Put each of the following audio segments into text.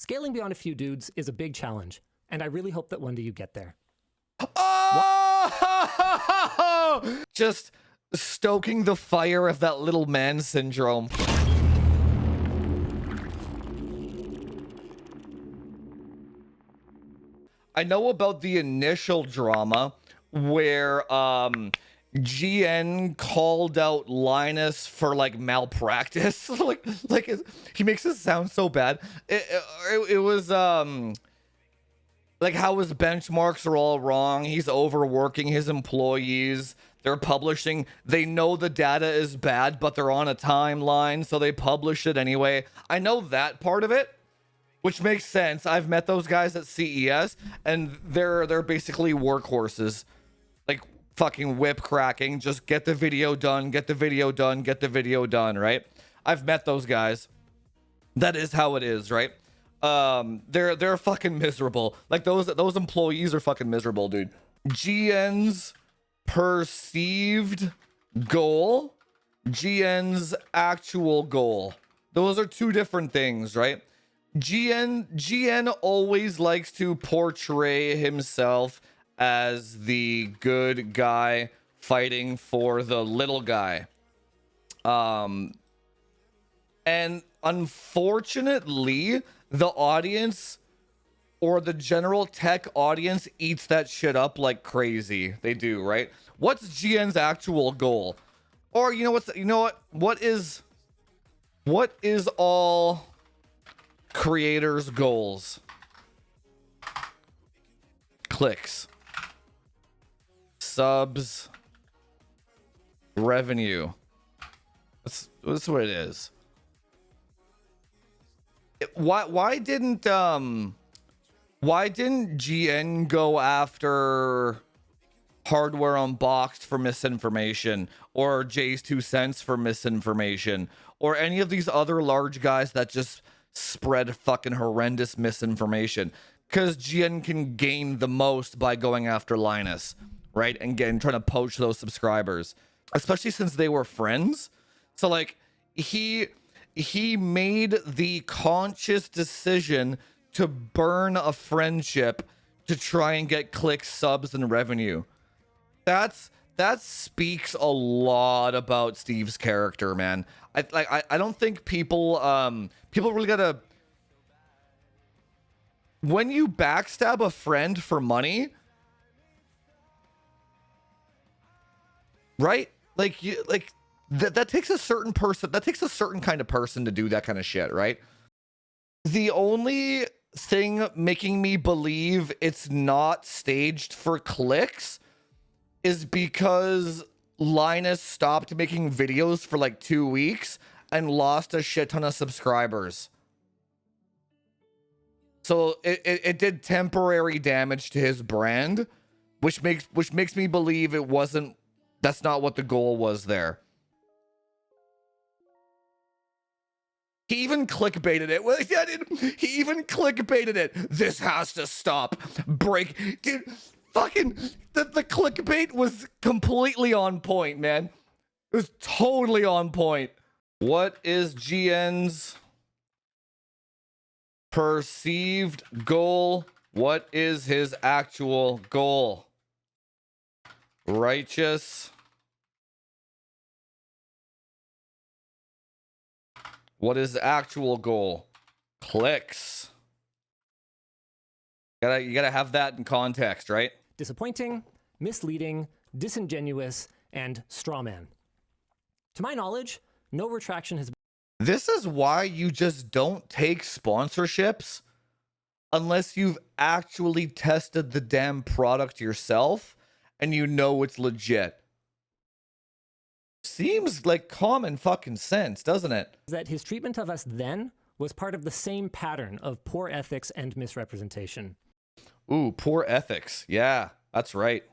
Scaling beyond a few dudes is a big challenge, and I really hope that one day you get there. Oh! Just stoking the fire of that little man syndrome. I know about the initial drama where GN called out Linus for like malpractice. He makes it sound so bad. It was like how his benchmarks are all wrong. He's overworking his employees. They're publishing. They know the data is bad, but they're on a timeline, so they publish it anyway. I know that part of it, which makes sense. I've met those guys at CES, and they're basically workhorses. Like fucking whip cracking. Just get the video done, get the video done, get the video done, right? I've met those guys. That is how it is, right? They're fucking miserable. Like those employees are fucking miserable, dude. GN's perceived goal, GN's actual goal. Those are two different things, right? GN always likes to portray himself as the good guy fighting for the little guy. And unfortunately, the audience or the general tech audience eats that shit up like crazy. They do, right? What's GN's actual goal? Or you know what? What is all creators' goals? Clicks, subs, revenue. That's what it is. Why didn't GN go after Hardware Unboxed for misinformation, or Jay's 2 cents for misinformation, or any of these other large guys that just spread fucking horrendous misinformation? Because GN can gain the most by going after Linus, right? And trying to poach those subscribers, especially since they were friends. So like he made the conscious decision to burn a friendship to try and get clicks, subs, and revenue. That speaks a lot about Steve's character, man. I don't think people really gotta. When you backstab a friend for money, right? That takes a certain person. That takes a certain kind of person to do that kind of shit, right? The only thing making me believe it's not staged for clicks is because Linus stopped making videos for like 2 weeks and lost a shit ton of subscribers. So it did temporary damage to his brand, which makes me believe that's not what the goal was there. He even clickbaited it. Well, yeah, dude, he even clickbaited it. This has to stop. Break. Dude, fucking, the clickbait was completely on point, man. It was totally on point. What is GN's perceived goal? What is his actual goal? Righteous. What is the actual goal? Clicks. You gotta have that in context, right? Disappointing, misleading, disingenuous, and strawman. To my knowledge, no retraction has been. This is why you just don't take sponsorships unless you've actually tested the damn product yourself and you know it's legit. Seems like common fucking sense, doesn't it? That his treatment of us then was part of the same pattern of poor ethics and misrepresentation. Ooh, poor ethics. Yeah, that's right.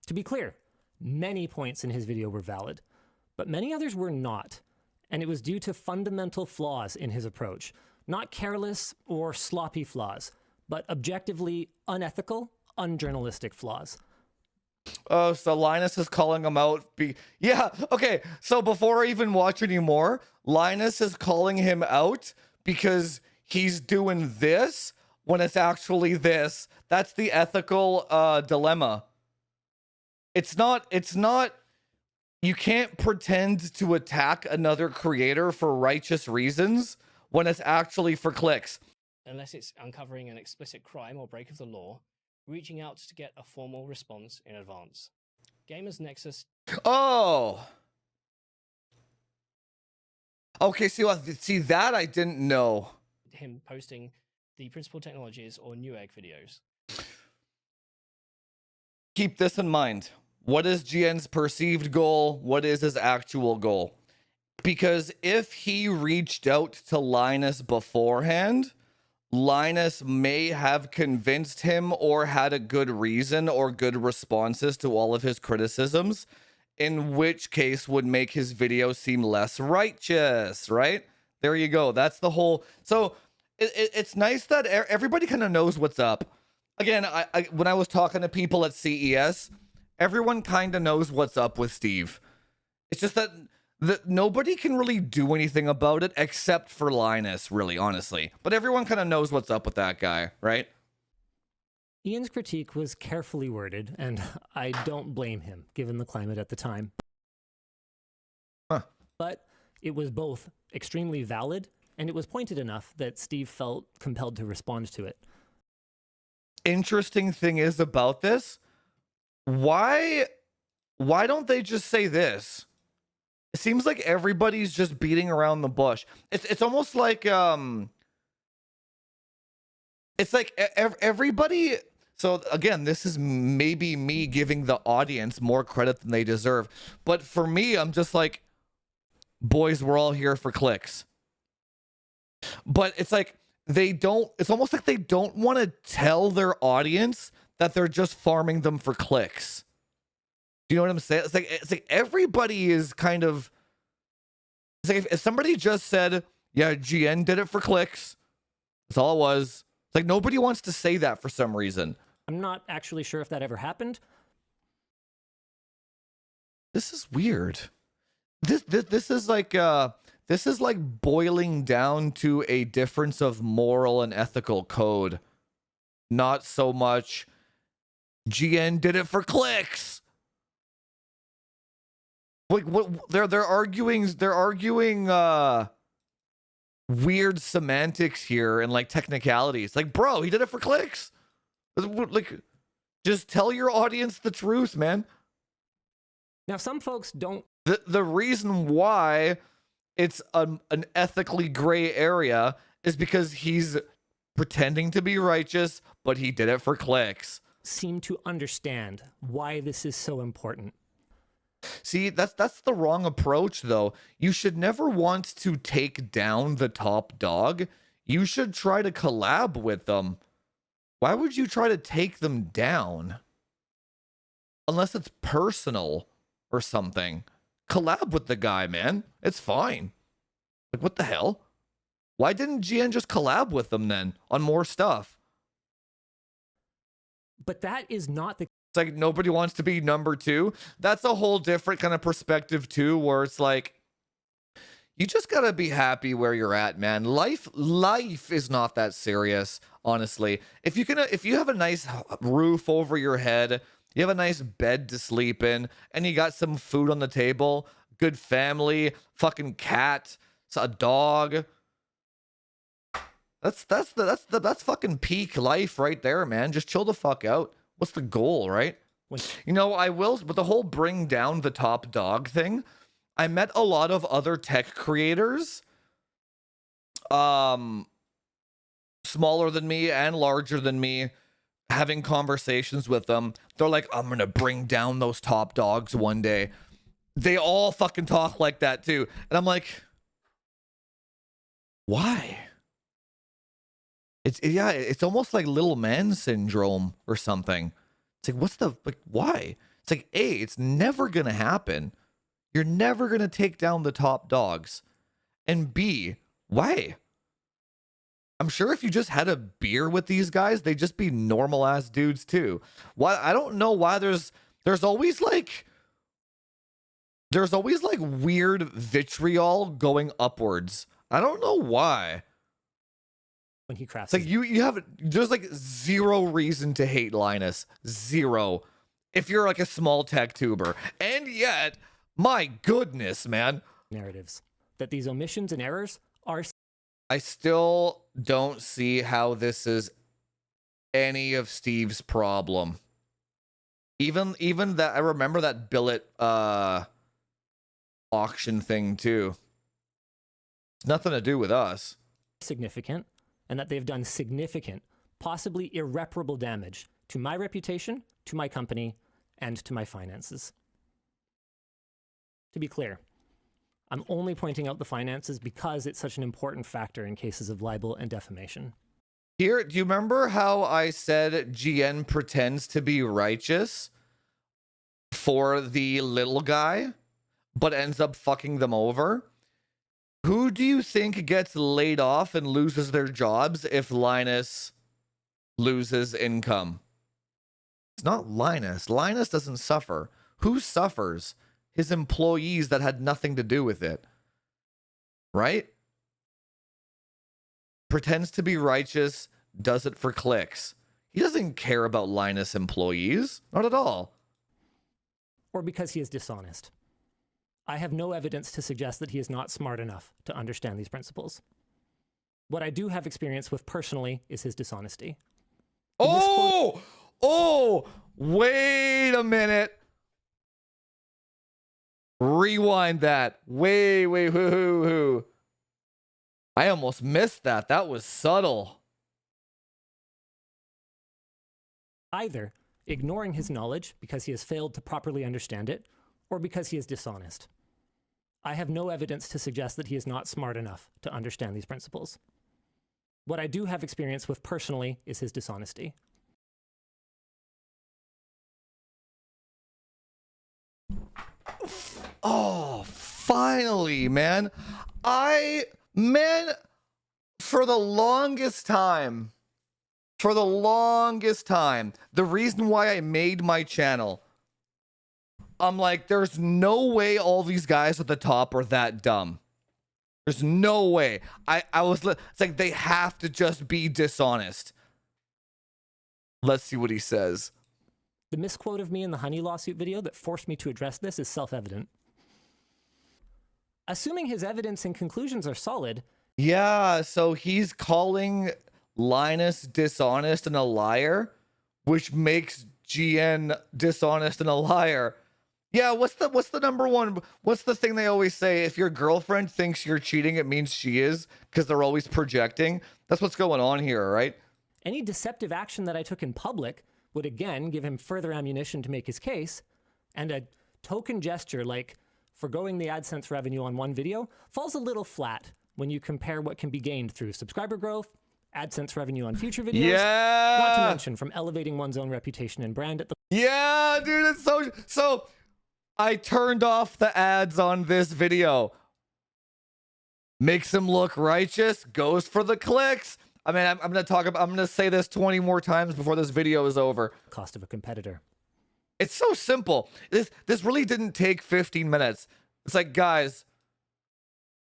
To be clear, many points in his video were valid, but many others were not, and it was due to fundamental flaws in his approach. Not careless or sloppy flaws, but objectively unethical, unjournalistic flaws. Oh, so Linus is calling him out. Yeah, okay. So before I even watch anymore, Linus is calling him out because he's doing this when it's actually this. That's the ethical dilemma. It's not, you can't pretend to attack another creator for righteous reasons when it's actually for clicks. Unless it's uncovering an explicit crime or break of the law, reaching out to get a formal response in advance. Gamers Nexus. Oh. Okay, see that I didn't know. Him posting the Principal Technologies or Newegg videos. Keep this in mind. What is GN's perceived goal? What is his actual goal? Because if he reached out to Linus beforehand, Linus may have convinced him or had a good reason or good responses to all of his criticisms, in which case would make his video seem less righteous, right? There you go. That's the whole... So it's nice that everybody kind of knows what's up. Again, I when I was talking to people at CES, everyone kind of knows what's up with Steve. It's just that nobody can really do anything about it except for Linus, really, honestly. But everyone kind of knows what's up with that guy, right? Ian's critique was carefully worded, and I don't blame him, given the climate at the time. Huh. But it was both extremely valid, and it was pointed enough that Steve felt compelled to respond to it. Interesting thing is about this, why don't they just say this? It seems like everybody's just beating around the bush. It's almost like it's like everybody. So again, this is maybe me giving the audience more credit than they deserve, but for me, I'm just like, boys, we're all here for clicks. But it's like it's almost like they don't want to tell their audience that they're just farming them for clicks. Do you know what I'm saying? It's like everybody is kind of... It's like if somebody just said, yeah, GN did it for clicks, that's all it was. It's like nobody wants to say that for some reason. I'm not actually sure if that ever happened. This is weird. This is like boiling down to a difference of moral and ethical code. Not so much GN did it for clicks. Like what they're arguing weird semantics here and like technicalities. Like, bro, he did it for clicks. Like, just tell your audience the truth, man. Now, some folks don't... The reason why it's an ethically gray area is because he's pretending to be righteous, but he did it for clicks. Seem to understand why this is so important. See, that's the wrong approach, though. You should never want to take down the top dog. You should try to collab with them. Why would you try to take them down? Unless it's personal or something. Collab with the guy, man. It's fine. Like, what the hell? Why didn't GN just collab with them then on more stuff? But that is not the... It's like nobody wants to be number two. That's a whole different kind of perspective too, where it's like, you just gotta be happy where you're at, man. Life is not that serious, honestly. If you have a nice roof over your head, you have a nice bed to sleep in, and you got some food on the table, good family, fucking cat, a dog. That's fucking peak life right there, man. Just chill the fuck out. What's the goal, right? You know, I will, but the whole bring down the top dog thing, I met a lot of other tech creators, smaller than me and larger than me, having conversations with them. They're like, I'm gonna bring down those top dogs one day. They all fucking talk like that too. And I'm like, why? It's almost like little man syndrome or something. It's like, what's the, like, why? It's like, A, it's never gonna happen. You're never gonna take down the top dogs. And B, why? I'm sure if you just had a beer with these guys, they'd just be normal ass dudes too. Why? I don't know why there's always like weird vitriol going upwards. I don't know why. when he crafts It's like you have there's like zero reason to hate Linus. Zero. If you're like a small tech tuber. And yet, my goodness, man. narratives. That these omissions and errors are I still don't see how this is any of Steve's problem. Even that, I remember that billet auction thing too. It's nothing to do with us. significant, and that they've done significant, possibly irreparable damage to my reputation, to my company, and to my finances. To be clear, I'm only pointing out the finances because it's such an important factor in cases of libel and defamation. Here, do you remember how I said GN pretends to be righteous for the little guy, but ends up fucking them over? Who do you think gets laid off and loses their jobs if Linus loses income? It's not Linus. Linus doesn't suffer. Who suffers? His employees that had nothing to do with it. Right? Pretends to be righteous, does it for clicks. He doesn't care about Linus employees. Not at all. Or because he is dishonest. I have no evidence to suggest that he is not smart enough to understand these principles. What I do have experience with personally is his dishonesty. Oh, wait a minute. Rewind that. Wait, who? I almost missed that. That was subtle. Either ignoring his knowledge because he has failed to properly understand it, or because he is dishonest. I have no evidence to suggest that he is not smart enough to understand these principles. What I do have experience with personally is his dishonesty. Oh, finally, man. For the longest time, the reason why I made my channel, I'm like, there's no way all these guys at the top are that dumb. There's no way. It's like they have to just be dishonest. Let's see what he says. The misquote of me in the Honey lawsuit video that forced me to address this is self-evident. Assuming his evidence and conclusions are solid. Yeah, so he's calling Linus dishonest and a liar, which makes GN dishonest and a liar. Yeah, what's the number one? What's the thing they always say? If your girlfriend thinks you're cheating, it means she is, because they're always projecting. That's what's going on here, right? Any deceptive action that I took in public would again give him further ammunition to make his case, and a token gesture like forgoing the AdSense revenue on one video falls a little flat when you compare what can be gained through subscriber growth, AdSense revenue on future videos, not to mention from elevating one's own reputation and brand at the... Yeah, dude, it's so I turned off the ads on this video. Makes him look righteous, goes for the clicks. I mean, I'm gonna say this 20 more times before this video is over. Cost of a competitor. It's so simple. This really didn't take 15 minutes. It's like, guys,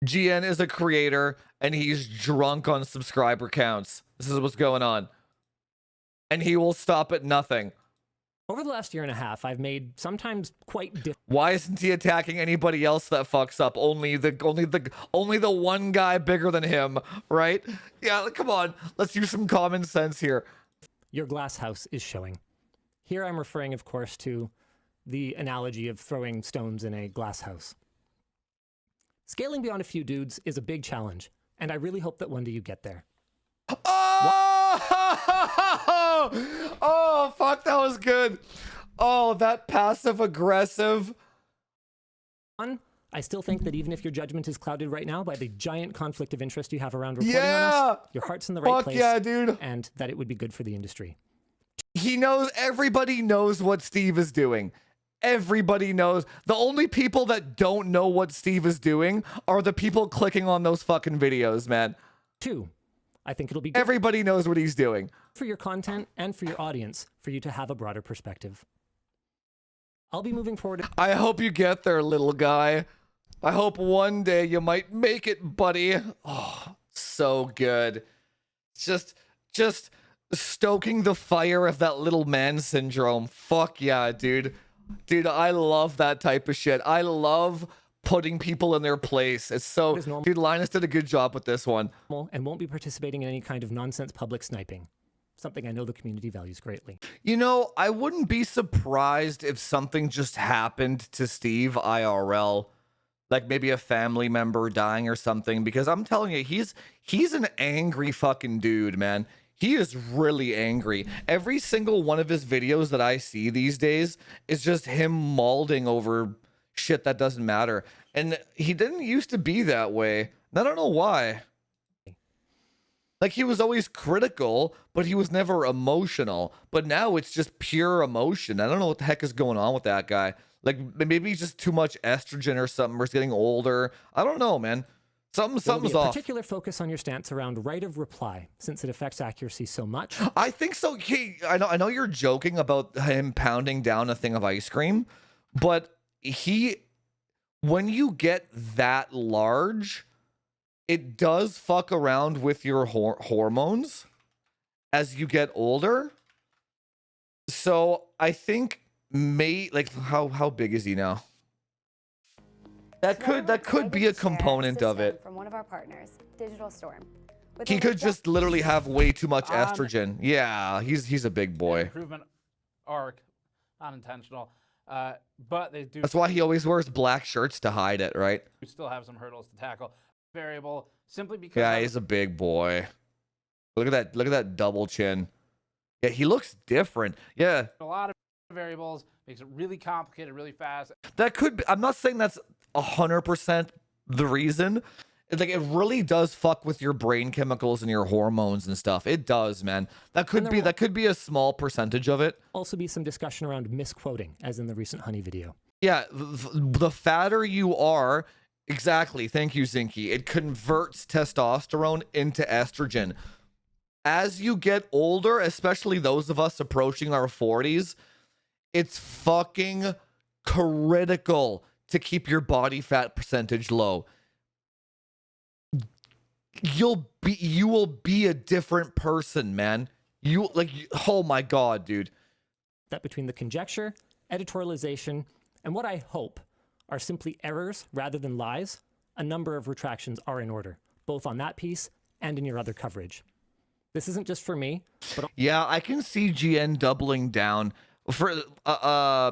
GN is a creator and he's drunk on subscriber counts. This is what's going on. And he will stop at nothing. Over the last year and a half, I've made sometimes quite different... Why isn't he attacking anybody else that fucks up? Only the one guy bigger than him, right? Yeah, come on. Let's use some common sense here. Your glass house is showing. Here I'm referring, of course, to the analogy of throwing stones in a glass house. Scaling beyond a few dudes is a big challenge, and I really hope that one day you get there. Oh, fuck, that was good. Oh, that passive aggressive. One, I still think that even if your judgment is clouded right now by the giant conflict of interest you have around reporting on us, your heart's in the right place. Yeah, dude. And that it would be good for the industry. Everybody knows what Steve is doing. Everybody knows. The only people that don't know what Steve is doing are the people clicking on those fucking videos, man. Two, I think it'll be good Everybody knows what he's doing. for your content and for your audience for you to have a broader perspective. I'll be moving forward. I hope you get there, little guy. I hope one day you might make it, buddy. Oh, so good. just stoking the fire of that little man syndrome. Fuck yeah, dude. Dude, I love that type of shit. I love putting people in their place. It's so, dude, Linus did a good job with this one. And won't be participating in any kind of nonsense public sniping. Something I know the community values greatly. You know, I wouldn't be surprised if something just happened to Steve IRL, like maybe a family member dying or something, because I'm telling you, he's an angry fucking dude, man. He is really angry. Every single one of his videos that I see these days is just him mauling over shit that doesn't matter. And he didn't used to be that way. And I don't know why. Like, he was always critical, but he was never emotional. But now it's just pure emotion. I don't know what the heck is going on with that guy. Like, maybe he's just too much estrogen or something, or he's getting older. I don't know, man. Something's off. Particular focus on your stance around right of reply, since it affects accuracy so much. I think so. I know you're joking about him pounding down a thing of ice cream, but when you get that large, it does fuck around with your hormones as you get older. So I think how big is he now? That could be a component of it. From one of our partners, Digital Storm. He could just literally have way too much estrogen. Yeah, he's a big boy. Improvement arc, unintentional. But they do. That's why he always wears black shirts to hide it, right? We still have some hurdles to tackle. Variable simply because. Yeah, he's a big boy. Look at that double chin. Yeah, he looks different. Yeah. A lot of variables makes it really complicated, really fast. That could be. I'm not saying that's 100% the reason. Like, it really does fuck with your brain chemicals and your hormones and stuff. It does, man. That could be a small percentage of it. Also be some discussion around misquoting, as in the recent Honey video. Yeah, the fatter you are, exactly. Thank you, Zinky. It converts testosterone into estrogen. As you get older, especially those of us approaching our 40s, it's fucking critical to keep your body fat percentage low. You will be a different person, man. Oh my God, dude. That between the conjecture, editorialization, and what I hope are simply errors rather than lies, a number of retractions are in order, both on that piece and in your other coverage. This isn't just for me, but yeah, I can see GN doubling down. For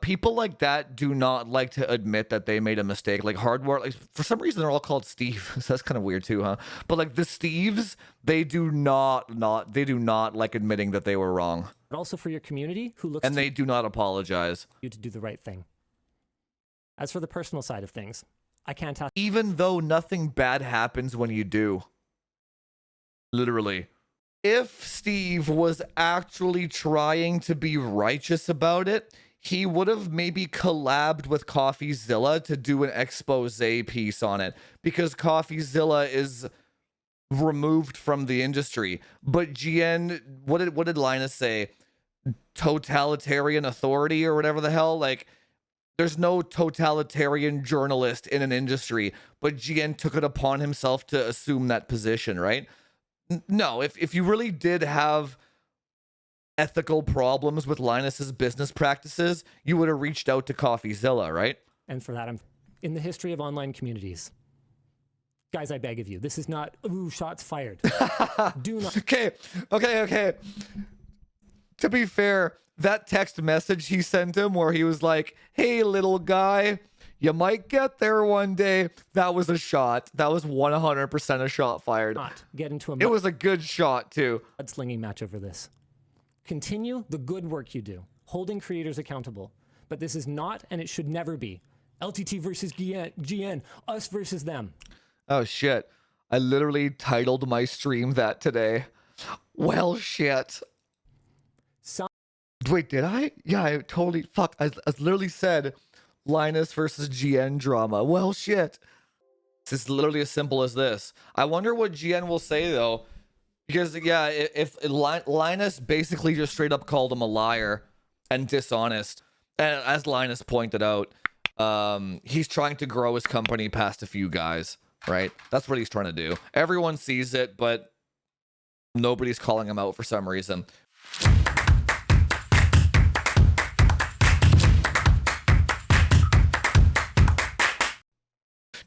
people like that do not like to admit that they made a mistake. Like hardware, like for some reason they're all called Steve. So that's kind of weird too, huh? But like the Steves, they do not like admitting that they were wrong. But also for your community who looks and they do not apologize. You to do the right thing. As for the personal side of things, I can't tell. Even though nothing bad happens when you do. Literally. If Steve was actually trying to be righteous about it, he would have maybe collabed with CoffeeZilla to do an expose piece on it, because CoffeeZilla is removed from the industry. But GN, what did Linus say? Totalitarian authority or whatever the hell? Like, there's no totalitarian journalist in an industry, but GN took it upon himself to assume that position, right? No, if you really did have ethical problems with Linus's business practices, you would have reached out to CoffeeZilla, right? And for that, I'm in the history of online communities. Guys, I beg of you, this is not, ooh, shots fired. Do not. Okay. To be fair, that text message he sent him where he was like, hey, little guy, you might get there one day. That was a shot. That was 100% a shot fired. Not get into a it was a good shot, too. Slinging match over this. Continue the good work you do, holding creators accountable. But this is not, and it should never be, LTT versus GN, us versus them. Oh, shit. I literally titled my stream that today. Well, shit. Wait, did I? Yeah, I totally... Fuck, I literally said... Linus versus GN drama. Well, shit. It's literally as simple as this. I wonder what GN will say, though. Because, yeah, if Linus basically just straight up called him a liar and dishonest. And as Linus pointed out, he's trying to grow his company past a few guys, right? That's what he's trying to do. Everyone sees it, but Nobody's calling him out for some reason.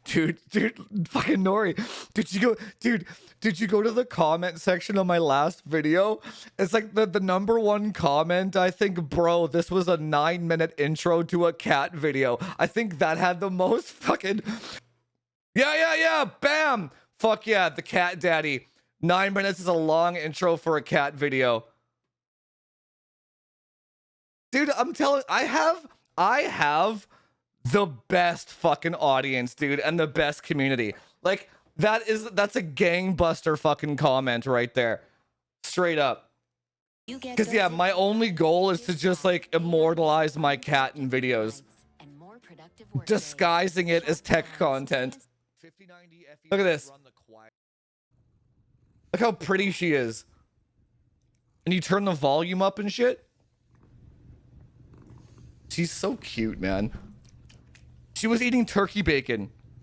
Dude, fucking Nori. Did you go to the comment section of my last video? It's like the number one comment, I think, bro, this was a 9-minute intro to a cat video. I think that had the most fucking... Yeah, bam! Fuck yeah, the cat daddy. 9 minutes is a long intro for a cat video. Dude, I'm telling... I have the best fucking audience, dude, and the best community. Like, that's a gangbuster fucking comment right there. Straight up. Because, yeah, my only goal is to just, like, immortalize my cat in videos. Disguising it as tech content. Look at this. Look how pretty she is. And you turn the volume up and shit. She's so cute, man. She was eating turkey bacon.